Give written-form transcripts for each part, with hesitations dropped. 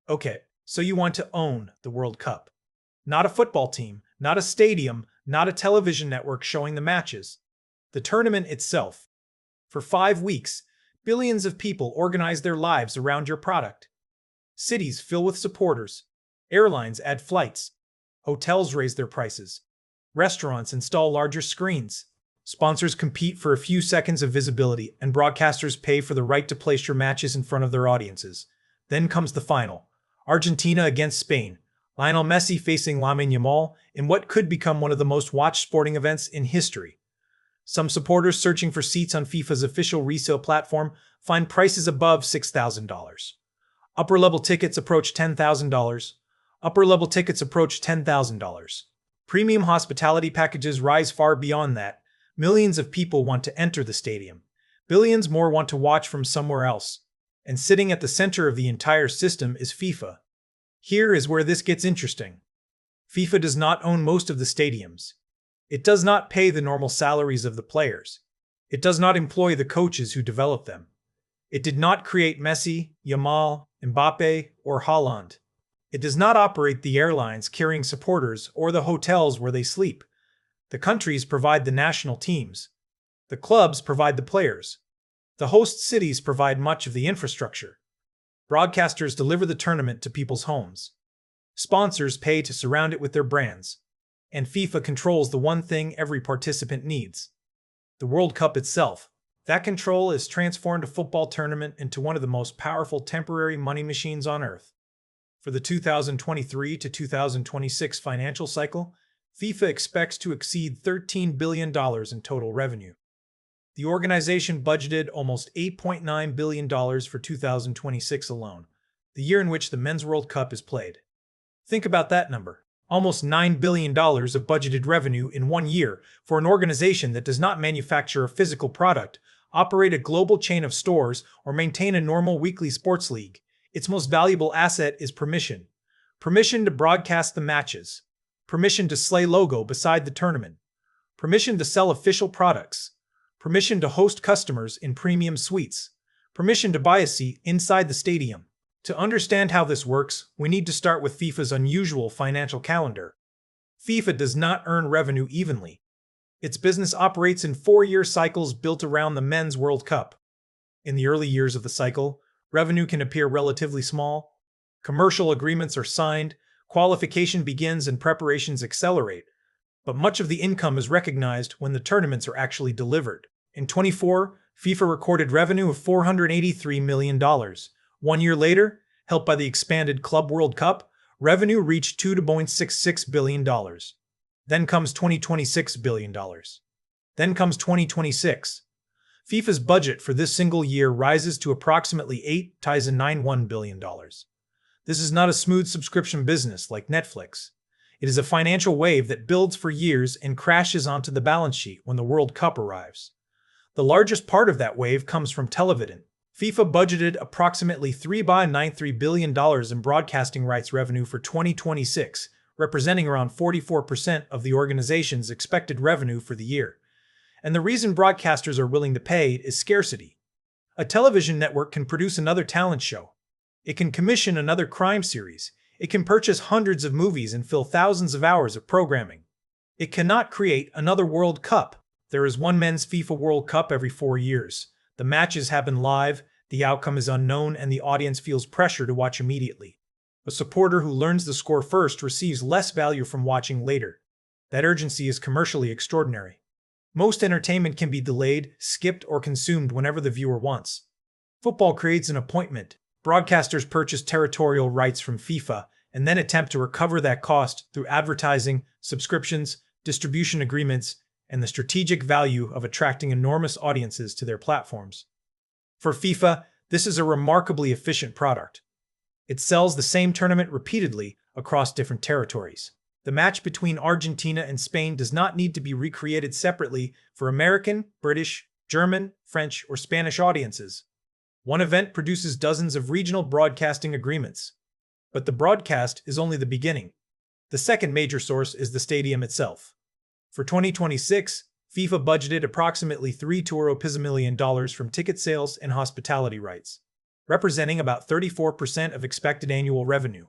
Okay, so you want to own the World Cup. Not a football team, not a stadium, not a television network showing the matches. The tournament itself. For 5 weeks, billions of people organize their lives around your product. Cities fill with supporters. Airlines add flights. Hotels raise their prices. Restaurants install larger screens. Sponsors compete for a few seconds of visibility, and broadcasters pay for the right to place your matches in front of their audiences. Then comes the final. Argentina against Spain. Lionel Messi facing Lamine Yamal in what could become one of the most watched sporting events in history. Some supporters searching for seats on FIFA's official resale platform find prices above $6,000. Upper-level tickets approach $10,000. Upper-level tickets approach $10,000. Premium hospitality packages rise far beyond that. Millions of people want to enter the stadium. Billions more want to watch from somewhere else. And sitting at the center of the entire system is FIFA. Here is where this gets interesting. FIFA does not own most of the stadiums. It does not pay the normal salaries of the players. It does not employ the coaches who develop them. It did not create Messi, Yamal, Mbappe, or Haaland. It does not operate the airlines carrying supporters or the hotels where they sleep. The countries provide the national teams. The clubs provide the players. The host cities provide much of the infrastructure. Broadcasters deliver the tournament to people's homes. Sponsors pay to surround it with their brands. And FIFA controls the one thing every participant needs: the World Cup itself. That control has transformed a football tournament into one of the most powerful temporary money machines on earth. For the 2023 to 2026 financial cycle, FIFA expects to exceed $13 billion in total revenue. The organization budgeted almost $8.9 billion for 2026 alone, the year in which the Men's World Cup is played. Think about that number. Almost $9 billion of budgeted revenue in 1 year for an organization that does not manufacture a physical product, operate a global chain of stores, or maintain a normal weekly sports league. Its most valuable asset is permission. Permission to broadcast the matches. Permission to slay logo beside the tournament. Permission to sell official products. Permission to host customers in premium suites. Permission to buy a seat inside the stadium. To understand how this works, we need to start with FIFA's unusual financial calendar. FIFA does not earn revenue evenly. Its business operates in 4-year cycles built around the Men's World Cup. In the early years of the cycle, revenue can appear relatively small. Commercial agreements are signed, qualification begins, and preparations accelerate. But much of the income is recognized when the tournaments are actually delivered. In 24, FIFA recorded revenue of $483 million. 1 year later, helped by the expanded Club World Cup, revenue reached $2.66 billion. Then comes $20.26 billion. Then comes 2026. FIFA's budget for this single year rises to approximately $8.91 billion. This is not a smooth subscription business like Netflix. It is a financial wave that builds for years and crashes onto the balance sheet when the World Cup arrives. The largest part of that wave comes from television. FIFA budgeted approximately $3.93 billion in broadcasting rights revenue for 2026, representing around 44% of the organization's expected revenue for the year. And the reason broadcasters are willing to pay is scarcity. A television network can produce another talent show. It can commission another crime series. It can purchase hundreds of movies and fill thousands of hours of programming. It cannot create another World Cup. There is one men's FIFA World Cup every 4 years. The matches happen live, the outcome is unknown, and the audience feels pressure to watch immediately. A supporter who learns the score first receives less value from watching later. That urgency is commercially extraordinary. Most entertainment can be delayed, skipped, or consumed whenever the viewer wants. Football creates an appointment. Broadcasters purchase territorial rights from FIFA and then attempt to recover that cost through advertising, subscriptions, distribution agreements, and the strategic value of attracting enormous audiences to their platforms. For FIFA, this is a remarkably efficient product. It sells the same tournament repeatedly across different territories. The match between Argentina and Spain does not need to be recreated separately for American, British, German, French, or Spanish audiences. One event produces dozens of regional broadcasting agreements. But the broadcast is only the beginning. The second major source is the stadium itself. For 2026, FIFA budgeted approximately $3.2 million from ticket sales and hospitality rights. representing about 34% of expected annual revenue.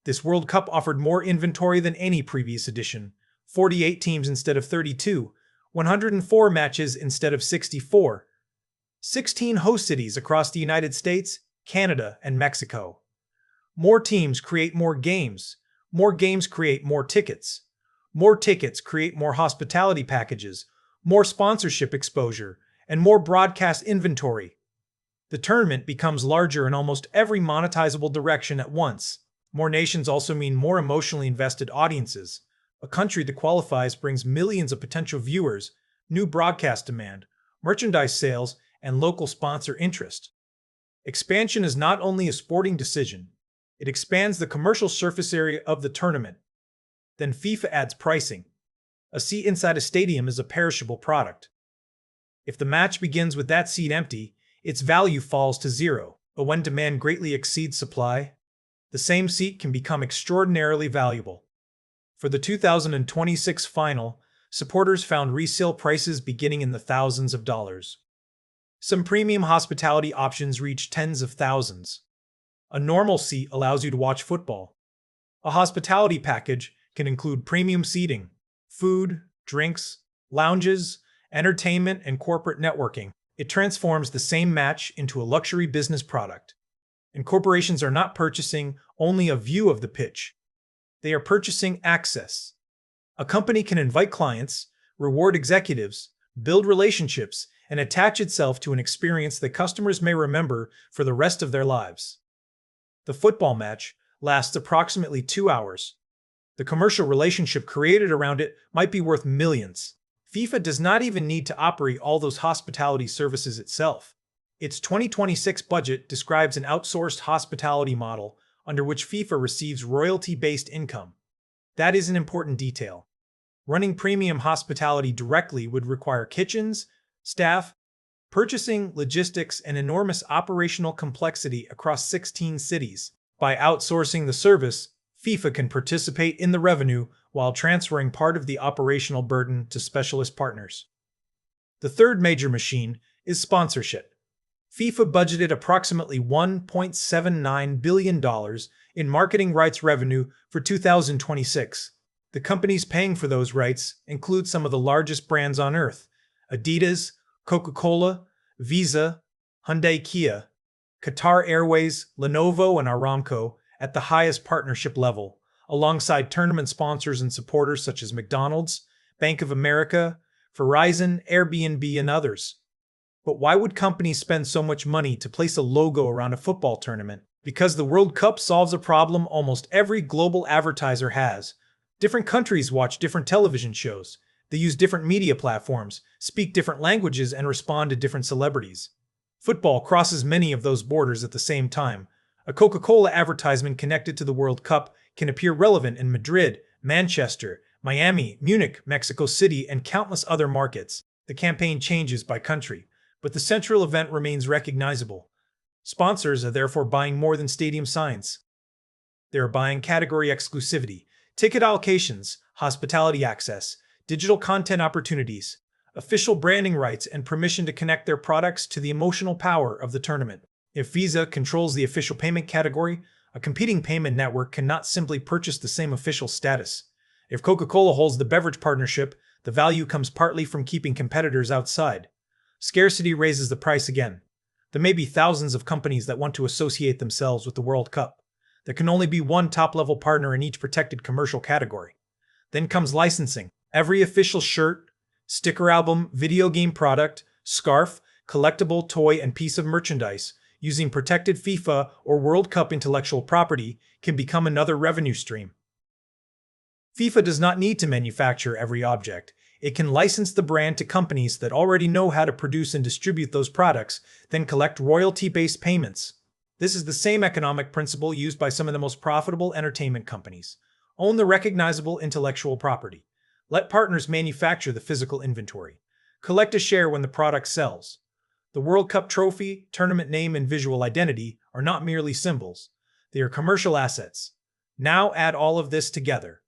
This World Cup offered more inventory than any previous edition: 48 teams instead of 32, 104 matches instead of 64, 16 host cities across the United States, Canada, and Mexico. More teams create more games create more tickets create more hospitality packages, more sponsorship exposure, and more broadcast inventory. The tournament becomes larger in almost every monetizable direction at once. More nations also mean more emotionally invested audiences. A country that qualifies brings millions of potential viewers, new broadcast demand, merchandise sales, and local sponsor interest. Expansion is not only a sporting decision, it expands the commercial surface area of the tournament. Then FIFA adds pricing. A seat inside a stadium is a perishable product. If the match begins with that seat empty, its value falls to zero. But when demand greatly exceeds supply, the same seat can become extraordinarily valuable. For the 2026 final, supporters found resale prices beginning in the thousands of dollars. Some premium hospitality options reach tens of thousands. A normal seat allows you to watch football. A hospitality package can include premium seating, food, drinks, lounges, entertainment, and corporate networking. It transforms the same match into a luxury business product. And corporations are not purchasing only a view of the pitch. They are purchasing access. A company can invite clients, reward executives, build relationships, and attach itself to an experience that customers may remember for the rest of their lives. The football match lasts approximately 2 hours. The commercial relationship created around it might be worth millions. FIFA does not even need to operate all those hospitality services itself. Its 2026 budget describes an outsourced hospitality model under which FIFA receives royalty-based income. That is an important detail. Running premium hospitality directly would require kitchens, staff, purchasing, logistics, and enormous operational complexity across 16 cities. By outsourcing the service, FIFA can participate in the revenue while transferring part of the operational burden to specialist partners. The third major machine is sponsorship. FIFA budgeted approximately $1.79 billion in marketing rights revenue for 2026. The companies paying for those rights include some of the largest brands on earth: Adidas, Coca-Cola, Visa, Hyundai Kia, Qatar Airways, Lenovo, and Aramco at the highest partnership level, alongside tournament sponsors and supporters such as McDonald's, Bank of America, Verizon, Airbnb, and others. But why would companies spend so much money to place a logo around a football tournament? Because the World Cup solves a problem almost every global advertiser has. Different countries watch different television shows. They use different media platforms, speak different languages, and respond to different celebrities. Football crosses many of those borders at the same time. A Coca-Cola advertisement connected to the World Cup can appear relevant in Madrid, Manchester, Miami, Munich, Mexico City, and countless other markets. The campaign changes by country, but the central event remains recognizable. Sponsors are therefore buying more than stadium signs. They are buying category exclusivity, ticket allocations, hospitality access, digital content opportunities, official branding rights, and permission to connect their products to the emotional power of the tournament. If Visa controls the official payment category, a competing payment network cannot simply purchase the same official status. If Coca-Cola holds the beverage partnership, the value comes partly from keeping competitors outside. Scarcity raises the price again. There may be thousands of companies that want to associate themselves with the World Cup. There can only be one top-level partner in each protected commercial category. Then comes licensing. Every official shirt, sticker album, video game product, scarf, collectible toy, and piece of merchandise using protected FIFA or World Cup intellectual property can become another revenue stream. FIFA does not need to manufacture every object. It can license the brand to companies that already know how to produce and distribute those products, then collect royalty-based payments. This is the same economic principle used by some of the most profitable entertainment companies. Own the recognizable intellectual property. Let partners manufacture the physical inventory. Collect a share when the product sells. The World Cup trophy, tournament name, and visual identity are not merely symbols. They are commercial assets. Now add all of this together.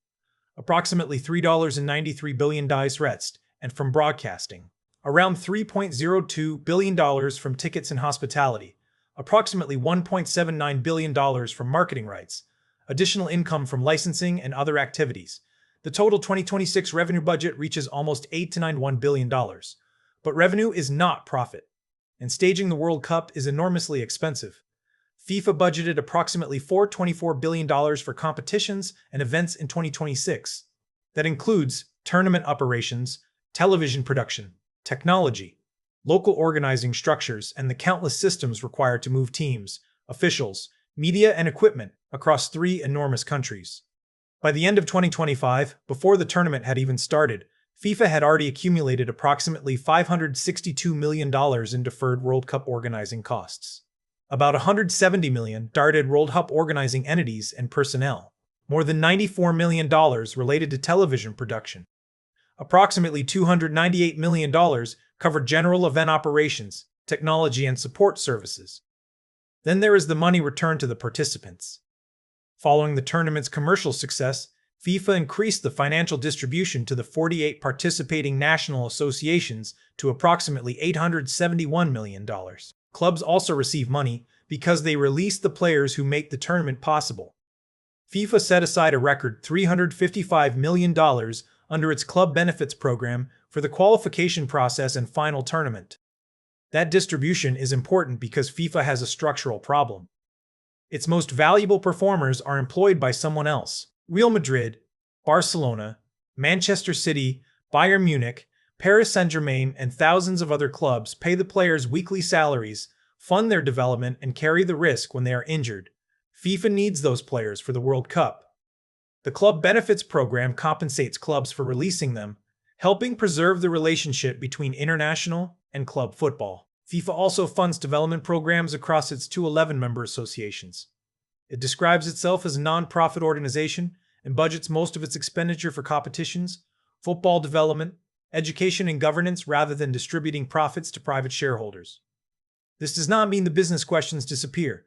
Approximately $3.93 billion rest, and from broadcasting. Around $3.02 billion from tickets and hospitality. approximately $1.79 billion from marketing rights, additional income from licensing and other activities. The total 2026 revenue budget reaches almost $8 to $91 billion. But revenue is not profit, and staging the World Cup is enormously expensive. FIFA budgeted approximately $424 billion for competitions and events in 2026. That includes tournament operations, television production, technology, local organizing structures, and the countless systems required to move teams, officials, media, and equipment across 3 enormous countries. By the end of 2025, before the tournament had even started, FIFA had already accumulated approximately $562 million in deferred World Cup organizing costs. About $170 million darted World Cup organizing entities and personnel. More than $94 million related to television production. Approximately $298 million covered general event operations, technology, and support services. Then there is the money returned to the participants. Following the tournament's commercial success, FIFA increased the financial distribution to the 48 participating national associations to approximately $871 million. Clubs also receive money because they release the players who make the tournament possible. FIFA set aside a record $355 million under its club benefits program for the qualification process and final tournament. That distribution is important because FIFA has a structural problem. Its most valuable performers are employed by someone else. Real Madrid, Barcelona, Manchester City, Bayern Munich, Paris Saint-Germain, and thousands of other clubs pay the players weekly salaries, fund their development, and carry the risk when they are injured. FIFA needs those players for the World Cup. The club benefits program compensates clubs for releasing them, helping preserve the relationship between international and club football. FIFA also funds development programs across its 211 member associations. It describes itself as a non-profit organization and budgets most of its expenditure for competitions, football development, education, and governance rather than distributing profits to private shareholders. This does not mean the business questions disappear.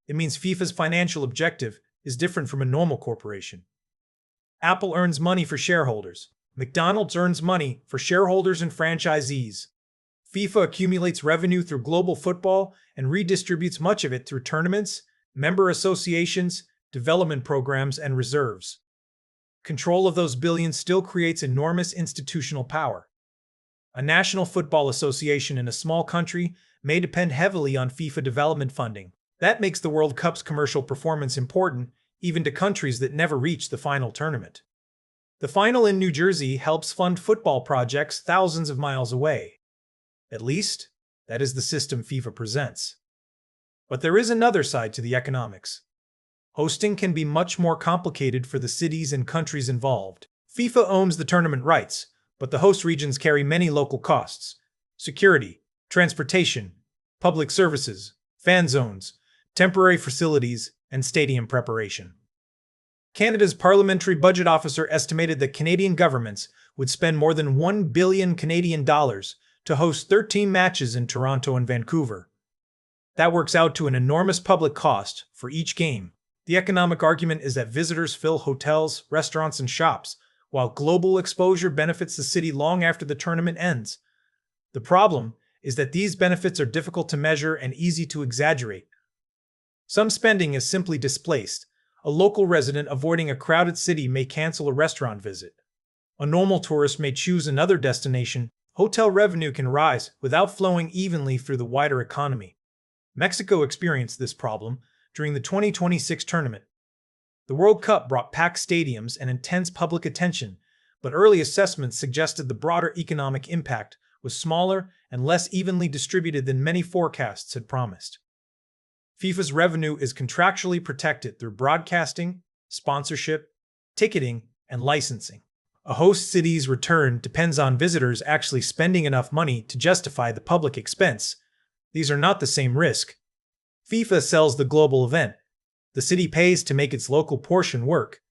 It means FIFA's financial objective is different from a normal corporation. Apple earns money for shareholders. McDonald's earns money for shareholders and franchisees. FIFA accumulates revenue through global football and redistributes much of it through tournaments, member associations, development programs, and reserves. Control of those billions still creates enormous institutional power. A national football association in a small country may depend heavily on FIFA development funding. That makes the World Cup's commercial performance important, even to countries that never reach the final tournament. The final in New Jersey helps fund football projects thousands of miles away. At least, that is the system FIFA presents. But there is another side to the economics. Hosting can be much more complicated for the cities and countries involved. FIFA owns the tournament rights, but the host regions carry many local costs: security, transportation, public services, fan zones, temporary facilities, and stadium preparation. Canada's Parliamentary Budget Officer estimated that Canadian governments would spend more than $1 billion Canadian dollars to host 13 matches in Toronto and Vancouver. That works out to an enormous public cost for each game. The economic argument is that visitors fill hotels, restaurants, and shops, while global exposure benefits the city long after the tournament ends. The problem is that these benefits are difficult to measure and easy to exaggerate. Some spending is simply displaced. A local resident avoiding a crowded city may cancel a restaurant visit. A normal tourist may choose another destination. Hotel revenue can rise without flowing evenly through the wider economy. Mexico experienced this problem during the 2026 tournament. The World Cup brought packed stadiums and intense public attention, but early assessments suggested the broader economic impact was smaller and less evenly distributed than many forecasts had promised. FIFA's revenue is contractually protected through broadcasting, sponsorship, ticketing, and licensing. A host city's return depends on visitors actually spending enough money to justify the public expense. These are not the same risk. FIFA sells the global event. The city pays to make its local portion work.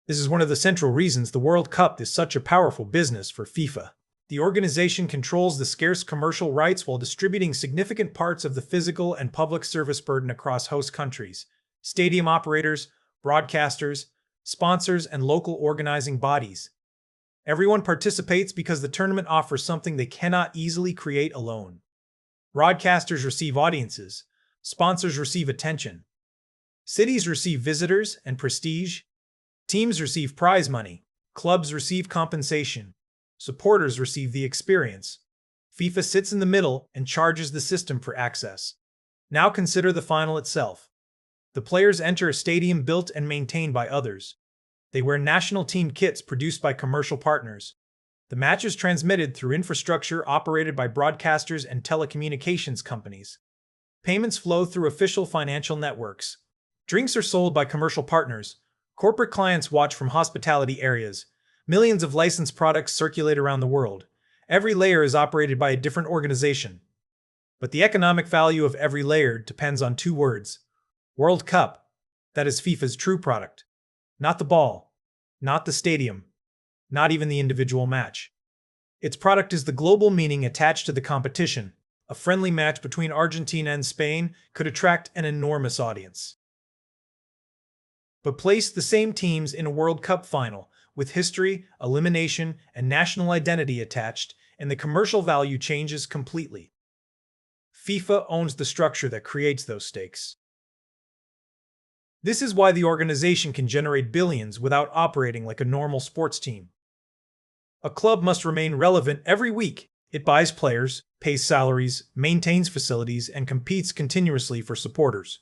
This is one of the central reasons the World Cup is such a powerful business for FIFA. The organization controls the scarce commercial rights while distributing significant parts of the physical and public service burden across host countries, stadium operators, broadcasters, sponsors, and local organizing bodies. Everyone participates because the tournament offers something they cannot easily create alone. Broadcasters receive audiences, Sponsors receive attention. Cities receive visitors and prestige. Teams receive prize money. Clubs receive compensation. Supporters receive the experience. FIFA sits in the middle and charges the system for access. Now consider the final itself. The players enter a stadium built and maintained by others. They wear national team kits produced by commercial partners. The match is transmitted through infrastructure operated by broadcasters and telecommunications companies. Payments flow through official financial networks. Drinks are sold by commercial partners. Corporate clients watch from hospitality areas. Millions of licensed products circulate around the world. Every layer is operated by a different organization. But the economic value of every layer depends on two words: World Cup. That is FIFA's true product. Not the ball, not the stadium, not even the individual match. Its product is the global meaning attached to the competition. A friendly match between Argentina and Spain could attract an enormous audience. But place the same teams in a World Cup final, with history, elimination, and national identity attached, and the commercial value changes completely. FIFA owns the structure that creates those stakes. This is why the organization can generate billions without operating like a normal sports team. A club must remain relevant every week. It buys players, pays salaries, maintains facilities, and competes continuously for supporters.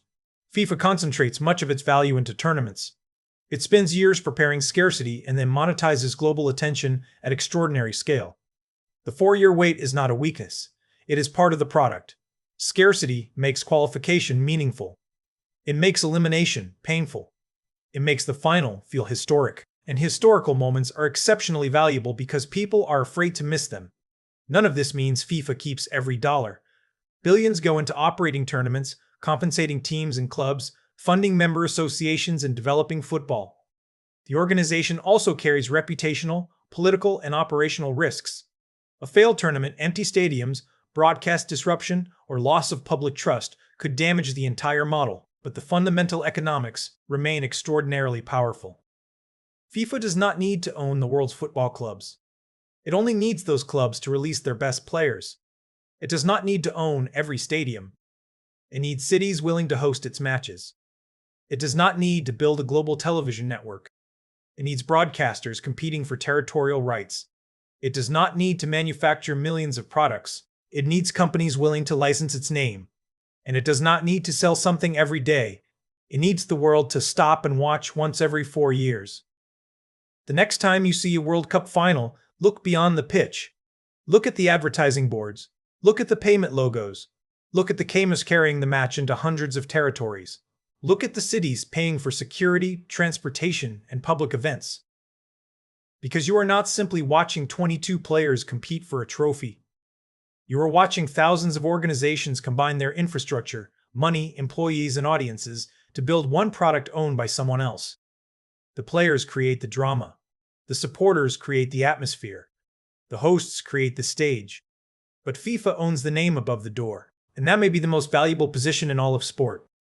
FIFA concentrates much of its value into tournaments. It spends years preparing scarcity and then monetizes global attention at extraordinary scale. The 4-year wait is not a weakness. It is part of the product. Scarcity makes qualification meaningful. It makes elimination painful. It makes the final feel historic. And historical moments are exceptionally valuable because people are afraid to miss them. None of this means FIFA keeps every dollar. Billions go into operating tournaments, compensating teams and clubs, funding member associations, and developing football. The organization also carries reputational, political, and operational risks. A failed tournament, empty stadiums, broadcast disruption, or loss of public trust could damage the entire model, but the fundamental economics remain extraordinarily powerful. FIFA does not need to own the world's football clubs. It only needs those clubs to release their best players. It does not need to own every stadium. It needs cities willing to host its matches. It does not need to build a global television network. It needs broadcasters competing for territorial rights. It does not need to manufacture millions of products. It needs companies willing to license its name. And it does not need to sell something every day. It needs the world to stop and watch once every 4 years. The next time you see a World Cup final, look beyond the pitch. Look at the advertising boards. Look at the payment logos. Look at the cameras carrying the match into hundreds of territories. Look at the cities paying for security, transportation, and public events. Because you are not simply watching 22 players compete for a trophy. You are watching thousands of organizations combine their infrastructure, money, employees, and audiences to build one product owned by someone else. The players create the drama. The supporters create the atmosphere. The hosts create the stage. But FIFA owns the name above the door, and that may be the most valuable position in all of sport.